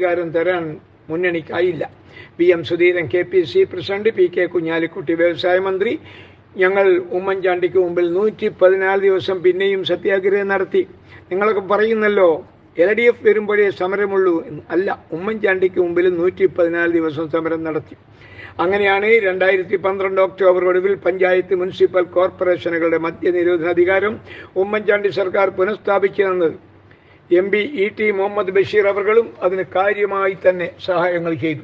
അധികാരം തരാൻ മുന്നണിക്കായില്ല. PM Sudheeran KPC president, PK Kunhalikutty വ്യവസായ മന്ത്രി. ഞങ്ങൾ ഉമ്മൻചാണ്ടിക്ക് മുമ്പിൽ 114 ദിവസം പിന്നെയും സത്യാഗ്രഹം നടത്തി. നിങ്ങളൊക്കെ പറയുന്നല്ലോ LDF വരുമ്പോഴേ സമരമുള്ളൂ. അല്ല, ഉമ്മൻചാണ്ടിക്ക് മുമ്പിൽ 114 ദിവസം സമരം നടത്തി. അങ്ങനെയാണ് 2012 ഒക്ടോബർ ഒടുവിൽ പഞ്ചായത്ത്, മുനിസിപ്പൽ കോർപ്പറേഷനുകളുടെ മദ്യനിരോധനാധികാരം ഉമ്മൻചാണ്ടി സർക്കാർ പുനഃസ്ഥാപിച്ചു തന്നത്. MP E.T. മുഹമ്മദ് ബഷീർ അവർകളും അതിന് കാര്യമായി തന്നെ സഹായങ്ങൾ ചെയ്തു.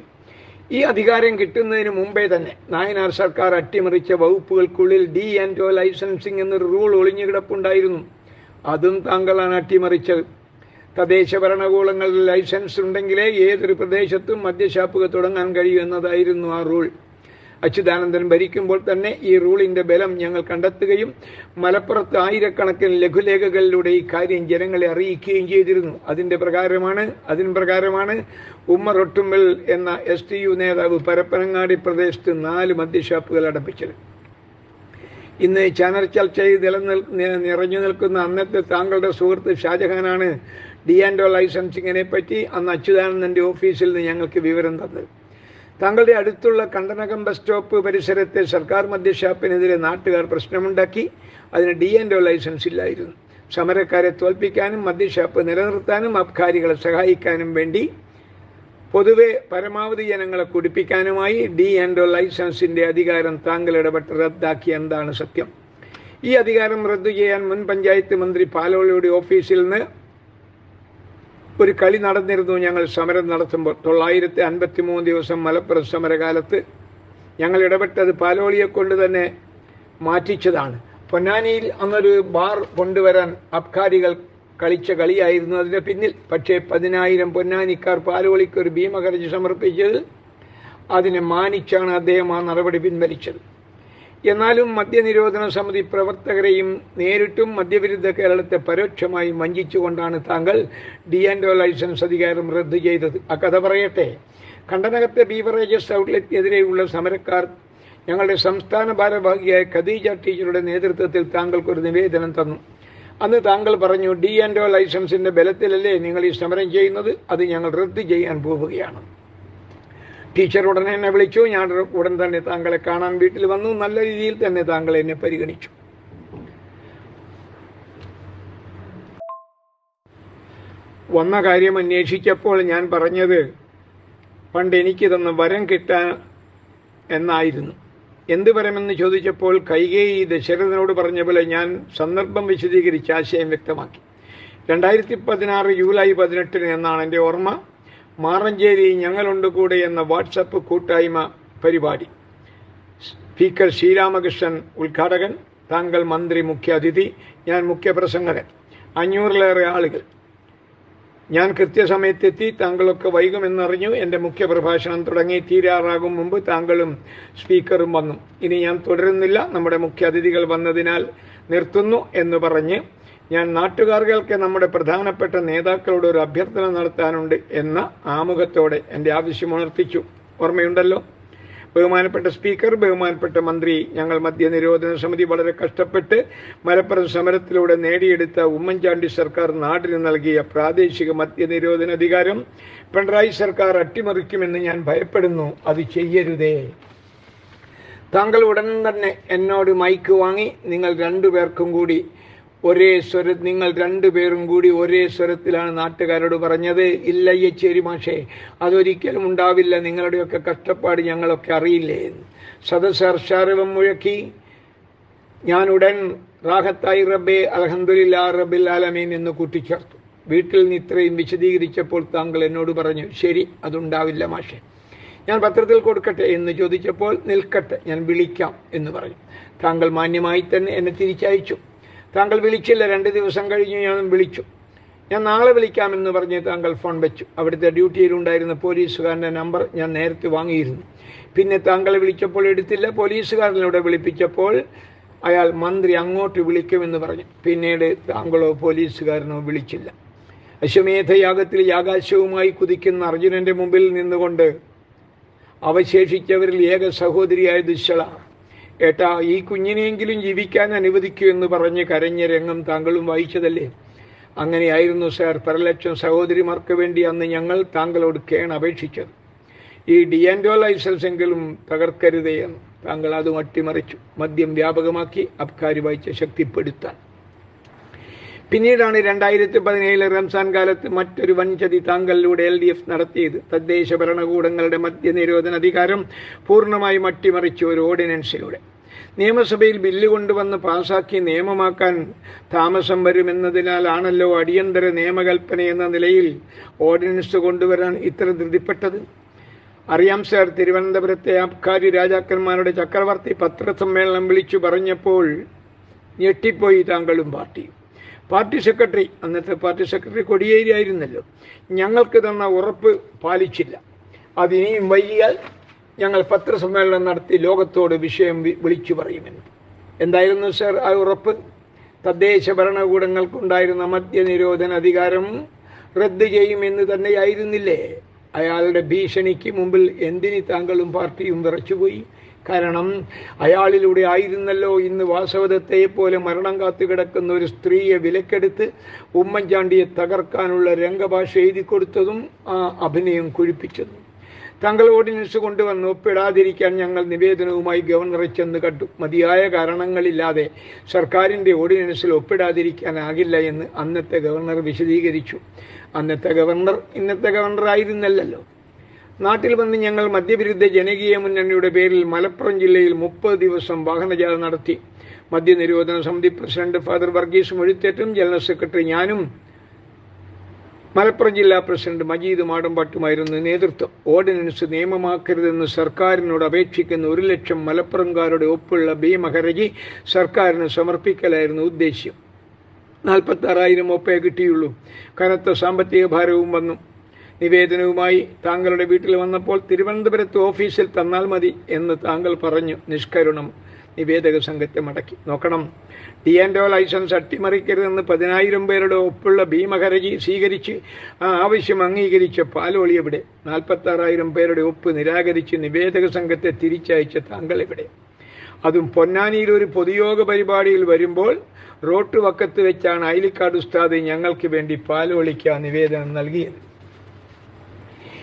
ഈ അധികാരം കിട്ടുന്നതിന് മുമ്പേ തന്നെ നായനാർ സർക്കാർ അട്ടിമറിച്ച വകുപ്പുകൾക്കുള്ളിൽ D&O ലൈസൻസിംഗ് എന്നൊരു റൂൾ ഒളിഞ്ഞു കിടപ്പുണ്ടായിരുന്നു. അതും താങ്കളാണ് അട്ടിമറിച്ചത്. തദ്ദേശ ഭരണകൂടങ്ങളിൽ ലൈസൻസ് ഉണ്ടെങ്കിലേ ഏതൊരു പ്രദേശത്തും മദ്യഷാപ്പുകൾ തുടങ്ങാൻ കഴിയൂ എന്നതായിരുന്നു ആ റൂൾ. അച്യുതാനന്ദൻ ഭരിക്കുമ്പോൾ തന്നെ ഈ റൂളിന്റെ ബലം ഞങ്ങൾ കണ്ടെത്തുകയും മലപ്പുറത്ത് ആയിരക്കണക്കിന് ലഘുലേഖകളിലൂടെ ഈ കാര്യം ജനങ്ങളെ അറിയിക്കുകയും ചെയ്തിരുന്നു. അതിന് പ്രകാരമാണ് ഉമ്മർ ഒട്ടുമ്പൽ എന്ന STU നേതാവ് പരപ്പനങ്ങാടി പ്രദേശത്ത് 4 മദ്യഷാപ്പുകൾ അടപ്പിച്ചത്. ഇന്ന് ചാനൽ ചർച്ചയിൽ നിറഞ്ഞു നിൽക്കുന്ന അന്നത്തെ താങ്കളുടെ സുഹൃത്ത് ഷാജഹാനാണ് D&O ലൈസൻസിങ്ങിനെ പറ്റി അന്ന് അച്യുതാനന്ദന്റെ ഓഫീസിൽ നിന്ന് ഞങ്ങൾക്ക് വിവരം തന്നത്. താങ്കളുടെ അടുത്തുള്ള കണ്ടനകം ബസ് സ്റ്റോപ്പ് പരിസരത്തെ സർക്കാർ മദ്യഷാപ്പിനെതിരെ നാട്ടുകാർ പ്രശ്നമുണ്ടാക്കി. അതിന് D&O ലൈസൻസ് ഇല്ലായിരുന്നു. സമരക്കാരെ തോൽപ്പിക്കാനും മദ്യഷാപ്പ് നിലനിർത്താനും അബ്കാരികളെ സഹായിക്കാനും വേണ്ടി പൊതുവെ പരമാവധി ജനങ്ങളെ കുടിപ്പിക്കാനുമായി D&O ലൈസൻസിന്റെ അധികാരം താങ്കൾ ഇടപെട്ട് റദ്ദാക്കി. എന്താണ് സത്യം? ഈ അധികാരം റദ്ദു ചെയ്യാൻ മുൻ പഞ്ചായത്ത് മന്ത്രി പാലോളിയുടെ ഓഫീസിൽ നിന്ന് ഒരു കളി നടന്നിരുന്നു. ഞങ്ങൾ സമരം നടത്തുമ്പോൾ 953 ദിവസം മലപ്പുറം സമരകാലത്ത് ഞങ്ങൾ ഇടപെട്ടത് പാലോളിയെ കൊണ്ട് തന്നെ മാറ്റിച്ചതാണ്. പൊന്നാനിയിൽ അന്നൊരു ബാർ കൊണ്ടുവരാൻ അബ്കാരികൾ കളിച്ച കളിയായിരുന്നു അതിന് പിന്നിൽ. പക്ഷേ 10,000 പൊന്നാനിക്കാർ പാലോളിക്ക് ഒരു ഭീമഹർജി സമർപ്പിച്ചത് അതിനെ മാനിച്ചാണ് അദ്ദേഹം ആ നടപടി പിൻവലിച്ചത്. എന്നാലും മദ്യനിരോധന സമിതി പ്രവർത്തകരെയും നേരിട്ടും മദ്യവിരുദ്ധ കേരളത്തെ പരോക്ഷമായി വഞ്ചിച്ചുകൊണ്ടാണ് താങ്കൾ D&O ലൈസൻസ് അധികാരം റദ്ദു ചെയ്തത്. ആ കഥ പറയട്ടെ. കണ്ടനകത്തെ ബീവറേജസ് ഔട്ട്ലെറ്റിനെതിരെയുള്ള സമരക്കാർ ഞങ്ങളുടെ സംസ്ഥാന ഭാരവാഹിയായ ഖദീജ ടീച്ചറുടെ നേതൃത്വത്തിൽ താങ്കൾക്കൊരു നിവേദനം തന്നു. അന്ന് താങ്കൾ പറഞ്ഞു, D&O ലൈസൻസിന്റെ ബലത്തിലല്ലേ നിങ്ങൾ ഈ സമരം ചെയ്യുന്നത്, അത് ഞങ്ങൾ റദ്ദു ചെയ്യാൻ പോവുകയാണ്. ടീച്ചർ ഉടനെ എന്നെ വിളിച്ചു. ഞാൻ ഉടൻ തന്നെ താങ്കളെ കാണാൻ വീട്ടിൽ വന്നു. നല്ല രീതിയിൽ തന്നെ താങ്കൾ എന്നെ പരിഗണിച്ചു. വന്ന കാര്യം അന്വേഷിച്ചപ്പോൾ ഞാൻ പറഞ്ഞത് പണ്ട് എനിക്ക് തന്ന വരം കിട്ടാൻ എന്നായിരുന്നു. എന്ത് വരമെന്ന് ചോദിച്ചപ്പോൾ കൈകേയി ദശരഥനോട് പറഞ്ഞ പോലെ ഞാൻ സന്ദർഭം വിശദീകരിച്ച് ആശയം വ്യക്തമാക്കി. 2016 ജൂലൈ 18 എന്നാണ് എൻ്റെ ഓർമ്മ. മാറഞ്ചേരി ഞങ്ങളുണ്ട് കൂടെ എന്ന വാട്സപ്പ് കൂട്ടായ്മ പരിപാടി. സ്പീക്കർ ശ്രീരാമകൃഷ്ണൻ ഉദ്ഘാടകൻ, താങ്കൾ മന്ത്രി മുഖ്യ അതിഥി, ഞാൻ മുഖ്യപ്രസംഗകൻ, 500-ലേറെ ആളുകൾ. ഞാൻ കൃത്യസമയത്തെത്തി. താങ്കളൊക്കെ വൈകുമെന്നറിഞ്ഞു. എൻ്റെ മുഖ്യപ്രഭാഷണം തുടങ്ങി. തീരാറാകും മുമ്പ് താങ്കളും സ്പീക്കറും വന്നു. ഇനി ഞാൻ തുടരുന്നില്ല, നമ്മുടെ മുഖ്യ അതിഥികൾ വന്നതിനാൽ നിർത്തുന്നു എന്ന് പറഞ്ഞ് ഞാൻ നാട്ടുകാർക്ക് നമ്മുടെ പ്രധാനപ്പെട്ട നേതാക്കളോട് ഒരു അഭ്യർത്ഥന നടത്താനുണ്ട് എന്ന ആമുഖത്തോടെ എൻ്റെ ആവശ്യം ഉണർത്തിച്ചു. ഓർമ്മയുണ്ടല്ലോ? ബഹുമാനപ്പെട്ട സ്പീക്കർ, ബഹുമാനപ്പെട്ട മന്ത്രി, ഞങ്ങൾ മദ്യനിരോധന സമിതി വളരെ കഷ്ടപ്പെട്ട് മലപ്പുറം സമരത്തിലൂടെ നേടിയെടുത്ത ഉമ്മൻചാണ്ടി സർക്കാർ നാടിന് നൽകിയ പ്രാദേശിക മദ്യനിരോധന അധികാരം പിണറായി സർക്കാർ അട്ടിമറിക്കുമെന്ന് ഞാൻ ഭയപ്പെടുന്നു. അത് ചെയ്യരുതേ. താങ്കൾ ഉടൻ തന്നെ എന്നോട് മൈക്ക് വാങ്ങി നിങ്ങൾ രണ്ടുപേരും കൂടി ഒരേ സ്വരത്തിലാണ് നാട്ടുകാരോട് പറഞ്ഞത്, ഇല്ല യെച്ചേരി മാഷേ, അതൊരിക്കലും ഉണ്ടാവില്ല, നിങ്ങളുടെയൊക്കെ കഷ്ടപ്പാട് ഞങ്ങളൊക്കെ അറിയില്ലേ എന്ന്. സദസ്സ് ഹർഷാരവം മുഴക്കി. ഞാൻ ഉടൻ റാഹത്തായി റബ്ബേ അൽഹംദുലില്ലാ റബ്ബിൽ ആലമീൻ എന്ന് കൂട്ടിച്ചേർത്തു. വീട്ടിൽ നിന്ന് ഇത്രയും വിശദീകരിച്ചപ്പോൾ താങ്കൾ എന്നോട് പറഞ്ഞു, ശരി, അതുണ്ടാവില്ല മാഷേ. ഞാൻ പത്രത്തിൽ കൊടുക്കട്ടെ എന്ന് ചോദിച്ചപ്പോൾ നിൽക്കട്ടെ, ഞാൻ വിളിക്കാം എന്ന് പറഞ്ഞു. താങ്കൾ മാന്യമായി തന്നെ എന്നെ തിരിച്ചയച്ചു. താങ്കൾ വിളിച്ചില്ല. 2 ദിവസം കഴിഞ്ഞ് ഞാൻ വിളിച്ചു. ഞാൻ നാളെ വിളിക്കാമെന്ന് പറഞ്ഞ് താങ്കൾ ഫോൺ വെച്ചു. അവിടുത്തെ ഡ്യൂട്ടിയിലുണ്ടായിരുന്ന പോലീസുകാരൻ്റെ നമ്പർ ഞാൻ നേരത്തെ വാങ്ങിയിരുന്നു. പിന്നെ താങ്കളെ വിളിച്ചപ്പോൾ എടുത്തില്ല. പോലീസുകാരനിലൂടെ വിളിപ്പിച്ചപ്പോൾ അയാൾ മന്ത്രി അങ്ങോട്ട് വിളിക്കുമെന്ന് പറഞ്ഞു. പിന്നീട് താങ്കളോ പോലീസുകാരനോ വിളിച്ചില്ല. അശ്വമേധയാഗത്തിൽ യാഗാശ്വവുമായി കുതിക്കുന്ന അർജുനന്റെ മുമ്പിൽ നിന്നുകൊണ്ട് അവശേഷിച്ചവരിൽ ഏക സഹോദരിയായ ദുശ്ശള, ഏട്ടാ ഈ കുഞ്ഞിനെയെങ്കിലും ജീവിക്കാൻ അനുവദിക്കൂ എന്ന് പറഞ്ഞ് കരഞ്ഞ രംഗം താങ്കളും വായിച്ചതല്ലേ? അങ്ങനെയായിരുന്നു സാർ 1 ലക്ഷം സഹോദരിമാർക്ക് വേണ്ടി അന്ന് ഞങ്ങൾ താങ്കളോട് അപേക്ഷിച്ചത്. ഈ ഡിയാൻഡോ ലൈസൻസ് എങ്കിലും തകർക്കരുതേ എന്ന്. താങ്കൾ അതും അട്ടിമറിച്ചു. മദ്യം വ്യാപകമാക്കി അബ്കാരി വായിച്ച ശക്തിപ്പെടുത്താൻ. പിന്നീടാണ് 2017 റംസാൻ കാലത്ത് മറ്റൊരു വൻചതി താങ്കളിലൂടെ LDF നടത്തിയത്. തദ്ദേശ ഭരണകൂടങ്ങളുടെ മദ്യനിരോധന അധികാരം പൂർണ്ണമായും അട്ടിമറിച്ചു ഒരു ഓർഡിനൻസിലൂടെ. നിയമസഭയിൽ ബില്ല് കൊണ്ടുവന്ന് പാസാക്കി നിയമമാക്കാൻ താമസം വരുമെന്നതിനാലാണല്ലോ അടിയന്തര നിയമകൽപ്പന എന്ന നിലയിൽ ഓർഡിനൻസ് കൊണ്ടുവരാൻ ഇത്ര ധൃതിപ്പെട്ടത്. അറിയാം സാർ, തിരുവനന്തപുരത്തെ അബ്കാരി രാജാക്കന്മാരുടെ ചക്രവർത്തി പത്രസമ്മേളനം വിളിച്ചു പറഞ്ഞപ്പോൾ ഞെട്ടിപ്പോയി താങ്കളും പാർട്ടിയും. അന്നത്തെ പാർട്ടി സെക്രട്ടറി കൊടിയേരി ആയിരുന്നല്ലോ. ഞങ്ങൾക്ക് തന്ന ഉറപ്പ് പാലിച്ചില്ല. അതിനിയും വൈകിയാൽ ഞങ്ങൾ പത്രസമ്മേളനം നടത്തി ലോകത്തോട് വിഷയം വിളിച്ചു പറയുമെന്ന്. എന്തായിരുന്നു സാർ ആ ഉറപ്പ്? തദ്ദേശ ഭരണകൂടങ്ങൾക്കുണ്ടായിരുന്ന മദ്യനിരോധന അധികാരം റദ്ദ് ചെയ്യുമെന്ന് തന്നെയായിരുന്നില്ലേ? അയാളുടെ ഭീഷണിക്ക് മുമ്പിൽ എന്തിന് താങ്കളും പാർട്ടിയും വിറച്ചുപോയി? കാരണം അയാളിലൂടെ ആയിരുന്നല്ലോ ഇന്ന് വാസവദത്തയെ പോലെ മരണം കാത്തു കിടക്കുന്ന ഒരു സ്ത്രീയെ വിലക്കെടുത്ത് ഉമ്മൻചാണ്ടിയെ തകർക്കാനുള്ള രംഗഭാഷ എഴുതി കൊടുത്തതും ആ അഭിനയം കുഴിപ്പിച്ചതും. താങ്കൾ ഓർഡിനൻസ് കൊണ്ടുവന്ന് ഒപ്പിടാതിരിക്കാൻ ഞങ്ങൾ നിവേദനവുമായി ഗവർണറെ ചെന്ന് കണ്ടു. മതിയായ കാരണങ്ങളില്ലാതെ സർക്കാരിൻ്റെ ഓർഡിനൻസിൽ ഒപ്പിടാതിരിക്കാനാകില്ല എന്ന് അന്നത്തെ ഗവർണർ വിശദീകരിച്ചു. അന്നത്തെ ഗവർണർ ഇന്നത്തെ ഗവർണർ ആയിരുന്നല്ലോ. നാട്ടിൽ വന്ന് ഞങ്ങൾ മദ്യവിരുദ്ധ ജനകീയ മുന്നണിയുടെ പേരിൽ മലപ്പുറം ജില്ലയിൽ 30 ദിവസം വാഹനജാഥ നടത്തി. മദ്യനിരോധന സമിതി പ്രസിഡന്റ് ഫാദർ വർഗീസ് മുഴുത്തേറ്റും ജനറൽ സെക്രട്ടറി ഞാനും മലപ്പുറം ജില്ലാ പ്രസിഡന്റ് മജീദ് മാടമ്പാട്ടുമായിരുന്നു നേതൃത്വം. ഓർഡിനൻസ് നിയമമാക്കരുതെന്ന് സർക്കാരിനോട് അപേക്ഷിക്കുന്ന 1 ലക്ഷം മലപ്പുറംകാരുടെ ഒപ്പുള്ള ഭീമഹർജി സർക്കാരിന് സമർപ്പിക്കലായിരുന്നു ഉദ്ദേശ്യം. 46,000 ഒപ്പേ കിട്ടിയുള്ളൂ. കനത്ത സാമ്പത്തിക ഭാരവും വന്നു. നിവേദനവുമായി താങ്കളുടെ വീട്ടിൽ വന്നപ്പോൾ തിരുവനന്തപുരത്ത് ഓഫീസിൽ തന്നാൽ മതി എന്ന് താങ്കൾ പറഞ്ഞു. നിഷ്കരുണം നിവേദക സംഘത്തെ മടക്കി. നോക്കണം, ഡിയാൻഡോ ലൈസൻസ് അട്ടിമറിക്കരുതെന്ന് 10,000 പേരുടെ ഒപ്പുള്ള ഭീമഹർജി സ്വീകരിച്ച് ആ ആവശ്യം അംഗീകരിച്ച പാലോളി എവിടെ? 46,000 പേരുടെ ഒപ്പ് നിരാകരിച്ച് നിവേദക സംഘത്തെ തിരിച്ചയച്ച താങ്കൾ എവിടെ? അതും പൊന്നാനിയിൽ ഒരു പൊതുയോഗ പരിപാടിയിൽ വരുമ്പോൾ റോട്ട് വക്കത്ത് വെച്ചാണ് ഐലിക്കാട് ഉസ്താദ് ഞങ്ങൾക്ക് വേണ്ടി പാലോളിക്ക് ആ നിവേദനം നൽകിയത്.